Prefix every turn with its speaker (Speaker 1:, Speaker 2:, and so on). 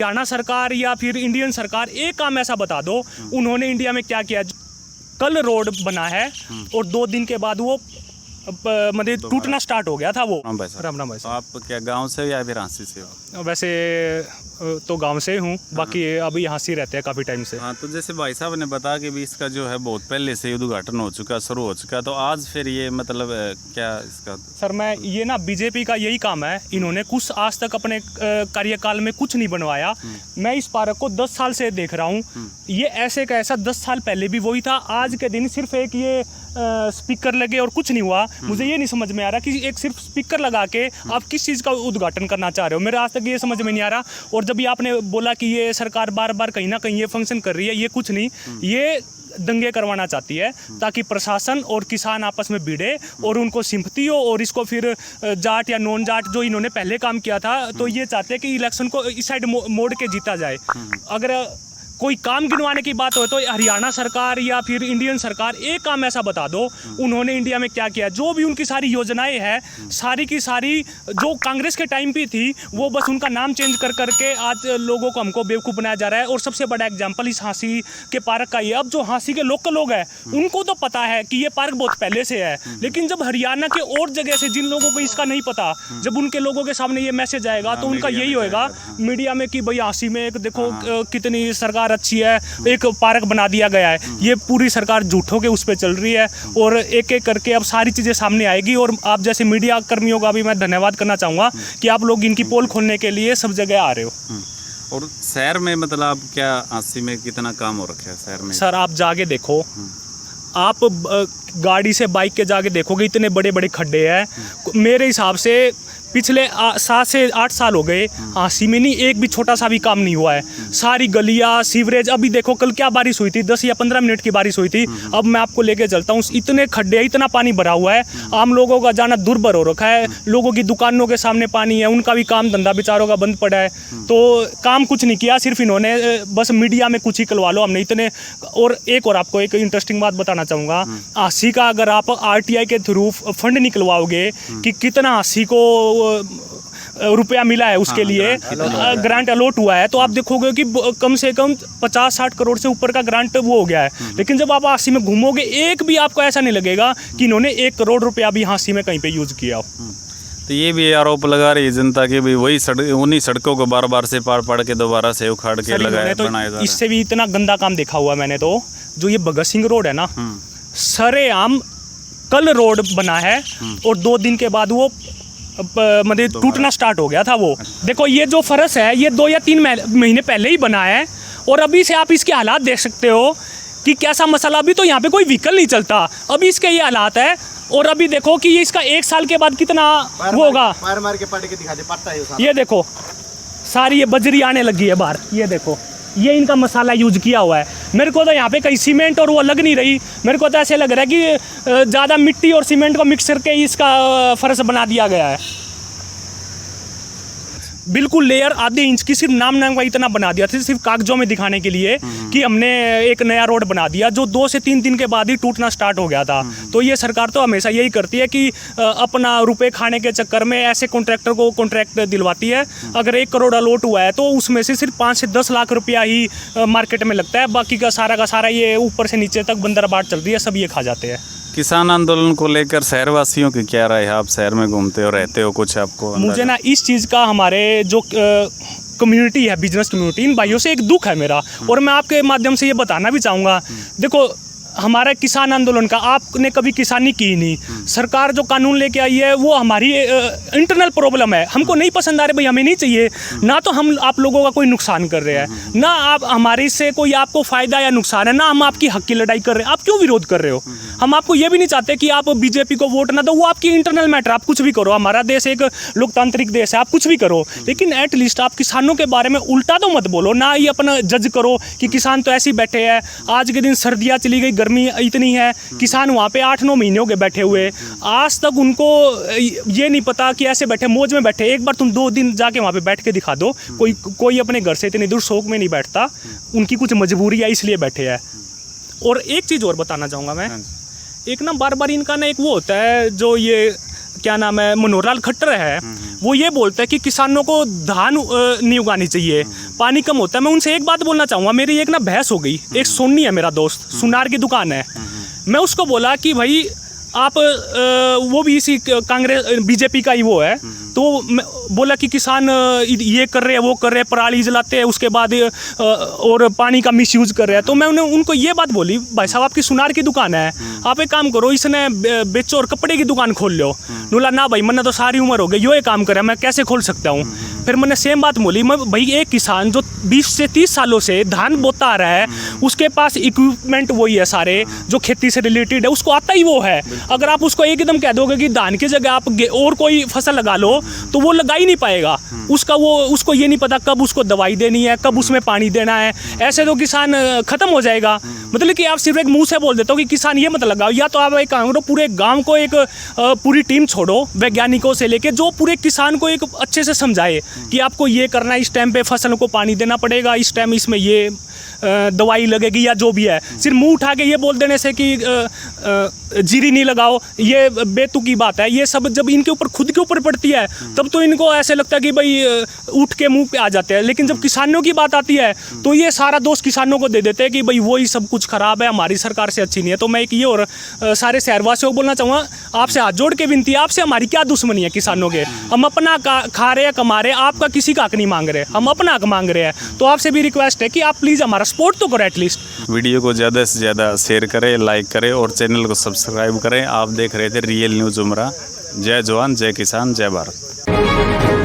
Speaker 1: हरियाणा सरकार या फिर इंडियन सरकार एक काम ऐसा बता दो उन्होंने इंडिया में क्या किया। कल रोड बना है और 2 दिन के बाद वो मतलब टूटना स्टार्ट हो गया था वो। राम राम भाई।
Speaker 2: तो आप क्या गांव से या फिर हाँसी से हो?
Speaker 1: वैसे तो गांव से हूँ, बाकी अभी यहाँ से रहते हैं काफ़ी टाइम से।
Speaker 2: हाँ, तो जैसे भाई साहब ने बताया कि भी इसका जो है बहुत पहले से उद्घाटन हो चुका, शुरू हो चुका, तो आज फिर ये मतलब क्या इसका? सर
Speaker 1: मैं ये ना बीजेपी का यही काम है, इन्होंने कुछ आज तक अपने कार्यकाल में कुछ नहीं बनवाया। मैं इस पार्क को 10 साल से देख रहा हूँ, ये ऐसे का ऐसा 10 साल पहले भी वही था। आज के दिन सिर्फ एक ये स्पीकर लगे और कुछ नहीं हुआ। मुझे ये नहीं समझ में आ रहा कि एक सिर्फ स्पीकर लगा के आप किस चीज़ का उद्घाटन करना चाह रहे हो। मेरे आज तक ये समझ में नहीं आ रहा। और जब भी आपने बोला कि ये सरकार बार बार कहीं ना कहीं ये फंक्शन कर रही है, ये कुछ नहीं, ये दंगे करवाना चाहती है ताकि प्रशासन और किसान आपस में भिड़े और उनको सिंपैथी हो, और इसको फिर जाट या नॉन जाट जो इन्होंने पहले काम किया था, तो ये चाहते हैं कि इलेक्शन को इस साइड मोड़ के जीता जाए। अगर कोई काम गिनवाने की बात हो तो हरियाणा सरकार या फिर इंडियन सरकार एक काम ऐसा बता दो उन्होंने इंडिया में क्या किया। जो भी उनकी सारी योजनाएं हैं, सारी की सारी जो कांग्रेस के टाइम पे थी, वो बस उनका नाम चेंज कर करके आज लोगों को हमको बेवकूफ़ बनाया जा रहा है। और सबसे बड़ा एग्जांपल इस हाँसी के पार्क का ये। अब जो हाँसी के लोकल लोग हैं उनको तो पता है कि ये पार्क बहुत पहले से है, लेकिन जब हरियाणा के और जगह से जिन लोगों को इसका नहीं पता, जब उनके लोगों के सामने ये मैसेज आएगा तो उनका यही होएगा मीडिया में कि भाई हाँसी में एक देखो कितनी सरकार अच्छी है, एक पार्क बना दिया गया है। ये पूरी सरकार झूठों के उस पे चल रही है और एक एक करके अब सारी चीज़ें सामने आएगी। और आप जैसे मीडिया कर्मियों का भी मैं धन्यवाद करना चाहूँगा कि आप लोग इनकी पोल खोलने के लिए सब जगह आ रहे हो।
Speaker 2: और शहर में मतलब आप क्या हाँसी में कितना काम हो रखा है शहर में?
Speaker 1: सर आप जाके देखो, आप गाड़ी से बाइक के जाके देखोगे इतने बड़े बड़े खड्डे हैं। मेरे हिसाब से पिछले 7 से 8 साल हो गए हाँसी में नहीं एक भी छोटा सा भी काम नहीं हुआ है। सारी गलियाँ, सीवरेज, अभी देखो कल क्या बारिश हुई थी, 10 या 15 मिनट की बारिश हुई थी। अब मैं आपको लेके चलता हूँ, इतने खड्डे, इतना पानी भरा हुआ है, आम लोगों का जाना दुर्भर हो रखा है। लोगों की दुकानों के सामने पानी है, उनका भी काम धंधा बेचारों का बंद पड़ा है। तो काम कुछ नहीं किया, सिर्फ इन्होंने बस मीडिया में कुछ ही करवा लो हमने इतने। और एक और आपको एक इंटरेस्टिंग बात बताना चाहूँगा, हाँसी का अगर आप RTI के थ्रू फंड निकलवाओगे कि कितना हाँसी को रुपया मिला है उसके लिए ग्रांट अलॉट हुआ है, तो आप देखोगे कि कम से कम 50-60 करोड़ से ऊपर का ग्रांट वो हो गया है। लेकिन जब आप हाँसी में घूमोगे एक भी आपको ऐसा नहीं लगेगा कि इन्होंने 1 करोड़ रुपया भी हाँसी में कहीं पे यूज किया हो।
Speaker 2: तो ये भी आरोप लगा रही है जनता के भी वही उन्हीं सड़कों को बार बार से पाड़ के दोबारा से उखाड़ के लगाया बनाया जा रहा है।
Speaker 1: इससे भी इतना गंदा काम देखा हुआ मैंने तो, जो ये भगत सिंह रोड है ना, सरेआम कल रोड बना है और 2 दिन के बाद वो मतलब टूटना स्टार्ट हो गया था वो। देखो ये जो फर्श है ये 2 या 3 महीने पहले ही बना है और अभी से आप इसके हालात देख सकते हो कि कैसा मसला। अभी तो यहाँ पे कोई व्हीकल नहीं चलता, अभी इसके ये हालात है। और अभी देखो कि ये इसका 1 साल के बाद कितना वो होगा।
Speaker 3: मार के पट के दिखा दे, पट्टा है
Speaker 1: ये देखो सारी ये बजरी आने लगी है बाहर, ये देखो ये इनका मसाला यूज किया हुआ है। मेरे को तो यहाँ पे कहीं सीमेंट और वो लग नहीं रही, मेरे को तो ऐसे लग रहा है कि ज़्यादा मिट्टी और सीमेंट को मिक्स करके इसका फर्श बना दिया गया है। बिल्कुल लेयर आधे इंच की, सिर्फ नाम का इतना बना दिया था, सिर्फ कागजों में दिखाने के लिए कि हमने एक नया रोड बना दिया, जो 2 से 3 दिन के बाद ही टूटना स्टार्ट हो गया था। तो ये सरकार तो हमेशा यही करती है कि अपना रुपए खाने के चक्कर में ऐसे कॉन्ट्रैक्टर को कॉन्ट्रैक्ट दिलवाती है। अगर 1 करोड़ अलॉट हुआ है तो उसमें से सिर्फ 5 से 10 लाख रुपया ही मार्केट में लगता है, बाकी का सारा ये ऊपर से नीचे तक बंदरबाट चल रही है, सब ये खा जाते हैं।
Speaker 2: किसान आंदोलन को लेकर शहरवासियों की क्या राय है? आप शहर में घूमते हो, रहते हो, कुछ आपको
Speaker 1: मुझे ना इस चीज़ का हमारे जो कम्युनिटी है, बिजनेस कम्युनिटी, इन भाइयों से एक दुख है मेरा, और मैं आपके माध्यम से ये बताना भी चाहूँगा। देखो हमारा किसान आंदोलन का आपने कभी किसानी की नहीं, सरकार जो कानून लेके आई है वो हमारी इंटरनल प्रॉब्लम है, हमको नहीं पसंद आ रहे भाई, हमें नहीं चाहिए। ना तो हम आप लोगों का कोई नुकसान कर रहे हैं, ना आप हमारे से कोई आपको फ़ायदा या नुकसान है, ना हम आपकी हक की लड़ाई कर रहे हैं। आप क्यों विरोध कर रहे हो? हम आपको ये भी नहीं चाहते कि आप बीजेपी को वोट ना दो, वो आपकी इंटरनल मैटर, आप कुछ भी करो। हमारा देश एक लोकतांत्रिक देश है, आप कुछ भी करो, लेकिन एटलीस्ट आप किसानों के बारे में उल्टा तो मत बोलो ना। ये अपना जज करो कि किसान तो ऐसे ही बैठे हैं, आज के दिन सर्दियाँ चली गई, गर्मी इतनी है, किसान वहाँ पे 8-9 महीने हो गए बैठे हुए, आज तक उनको ये नहीं पता कि ऐसे बैठे मौज में बैठे। एक बार तुम 2 दिन जाके वहाँ पे बैठ के दिखा दो, कोई अपने घर से इतनी दूर शौक में नहीं बैठता, उनकी कुछ मजबूरी है इसलिए बैठे हैं। और एक चीज़ और बताना चाहूँगा मैं, एक ना बार बार इनका ना एक वो होता है जो ये क्या नाम है, मनोहर लाल खट्टर है, वो ये बोलते हैं कि किसानों को धान नहीं उगानी चाहिए, पानी कम होता है। मैं उनसे एक बात बोलना चाहूँगा, मेरी एक ना बहस हो गई। एक सोनी है मेरा दोस्त, सुनार की दुकान है। मैं उसको बोला कि भाई आप वो भी इसी कांग्रेस बीजेपी का ही वो है, तो बोला कि किसान ये कर रहे हैं, वो कर रहे हैं, पराली जलाते हैं, उसके बाद और पानी का मिसयूज कर रहे हैं। तो मैं उनको ये बात बोली, भाई साहब आपकी सुनार की दुकान है, आप एक काम करो, इसने बेचो और कपड़े की दुकान खोल लो। बोला ना भाई, मैंने तो सारी उम्र हो गई यो ये काम करे, मैं कैसे खोल सकता हूँ। फिर मैंने सेम बात बोली, मैं भाई एक किसान जो 20 से 30 सालों से धान बोता आ रहा है, उसके पास इक्विपमेंट वही है सारे जो खेती से रिलेटेड है, उसको आता ही वो है। अगर आप उसको एकदम कह दोगे कि धान की जगह आप और कोई फसल लगा लो, तो वो लगा ही नहीं पाएगा। उसको ये नहीं पता कब उसको दवाई देनी है, कब उसमें पानी देना है। ऐसे तो किसान खत्म हो जाएगा। मतलब कि आप सिर्फ एक मुंह से बोल देते हो कि किसान ये मत लगाओ, या तो आप एक काम करो, पूरे गांव को एक पूरी टीम छोड़ो वैज्ञानिकों से लेके, जो पूरे किसान को एक अच्छे से समझाए कि आपको ये करना है, इस टाइम पे फसलों को पानी देना पड़ेगा, इस टाइम इसमें ये दवाई लगेगी या जो भी है। सिर्फ मुंह उठा के ये बोल देने से कि जीरी नहीं लगाओ, ये बेतुकी बात है। ये सब जब इनके ऊपर खुद के ऊपर पड़ती है तब तो इनको ऐसे लगता है कि भाई उठ के मुंह पे आ जाते हैं। लेकिन जब किसानों की बात आती है तो ये सारा दोष किसानों को दे देते हैं कि भाई वही सब कुछ खराब है, हमारी सरकार से अच्छी नहीं है। तो मैं एक ये और सारे शहरवासियों को बोलना चाहूँगा, आपसे हाथ जोड़ के विनती है, आपसे हमारी क्या दुश्मनी है किसानों के। हम अपना खा रहे हैं, कमा रहे हैं, आपका किसी का हक नहीं मांग रहे, हम अपना हक मांग रहे हैं। तो आपसे भी रिक्वेस्ट है कि आप प्लीज़ हमारा सपोर्ट तो करो एटलीस्ट।
Speaker 2: वीडियो को ज़्यादा से ज़्यादा शेयर करें, लाइक करें और चैनल को सब्सक्राइब करें। आप देख रहे थे रियल न्यूज़ उमरा। जय जवान, जय किसान, जय भारत।